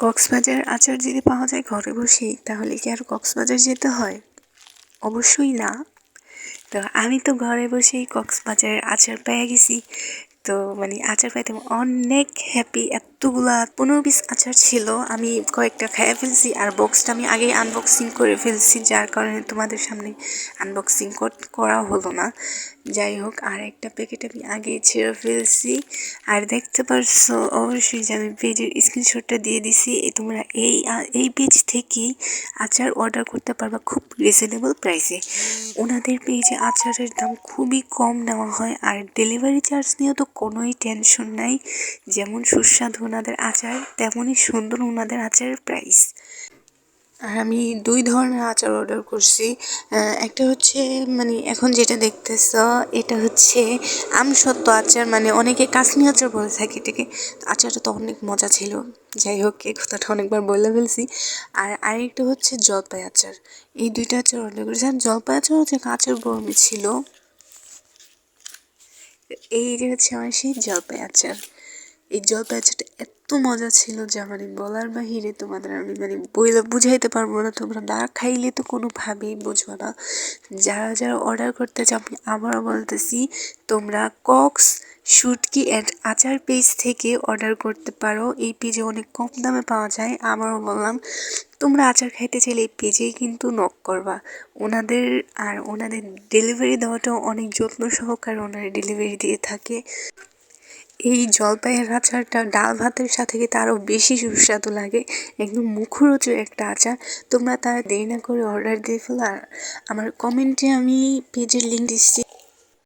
কক্সবাজার আচার যদি পাওয়া যায় ঘরে বসেই, তাহলে কি আর কক্সবাজার যেতে হয়? অবশ্যই না। তো আমি তো ঘরে বসেই কক্সবাজারের আচার পেয়ে গেছি। তো আচার পাইতে আমি অনেক হ্যাপি। এতগুলা 15 পিস আচার ছিল, আমি কয়েকটা খেয়ে ফেলছি। আর বক্সটা আমি আগেই আনবক্সিং করে ফেলছি, যার কারণে তোমাদের সামনে আনবক্সিং করা হলো না। যাই হোক, আর একটা প্যাকেট আমি আগেই ছেড়ে ফেলছি। আর দেখতে পারছো অবশ্যই যে আমি পেজের স্ক্রিনশটটা দিয়ে দিছি। তোমরা এই পেজ থেকেই আচার অর্ডার করতে পারবা খুব রিজনেবল প্রাইসে। ওনাদের পেজে আচারের দাম খুবই কম নেওয়া হয়, আর ডেলিভারি চার্জ নিয়েও তো কোনোই টেনশন নাই। যেমন সুস্বাদু ওনাদের আচার, তেমনই সুন্দর ওনাদের আচারের প্রাইস। আর আমি 2 ধরনের আচার অর্ডার করছি। একটা হচ্ছে এখন যেটা দেখতেছ, এটা হচ্ছে আমসত্ত্ব আচার, অনেকে কাসনি আচার বলে থাকে এটাকে। আচারটা তো অনেক মজা ছিল। যাই হোক, এই কথাটা অনেকবার বলে ফেলছি। আর আরেকটা হচ্ছে জলপাই আচার। এই 2টা আচার অর্ডার করেছি। আর জলপাই আচার হচ্ছে কাঁচের বয়মে ছিল। এই যে হচ্ছে আমার সেই জলপাই আচার। এই জলপাই আচারটা এত মজা ছিল যা বলার বাহিরে। তোমাদের আমি বইলে বুঝাইতে পারবো না। তোমরা না খাইলে তো কোনোভাবেই বুঝবো না। যারা যারা অর্ডার করতে চাও, আমি আবারও বলতেছি, তোমরা কক্স শুটকি অ্যান্ড আচার পেজ থেকে অর্ডার করতে পারো। এই পেজে অনেক কম দামে পাওয়া যায়। আবারও বললাম, তোমরা আচার খাইতে চাইলে এই পেজেই কিন্তু নক করবা। ওনাদের ডেলিভারি দেওয়াটাও অনেক যত্ন সহকারে ওনারা ডেলিভারি দিয়ে থাকে। এই জলপাইয়ের আচারটা ডাল ভাতের সাথে খেতে আরও বেশি সুস্বাদু লাগে। একদম মুখরোচক একটা আচার। তোমরা দেরি না করে অর্ডার দিয়ে ফেলো। আর আমার কমেন্টে আমি পেজের লিঙ্ক দিচ্ছি।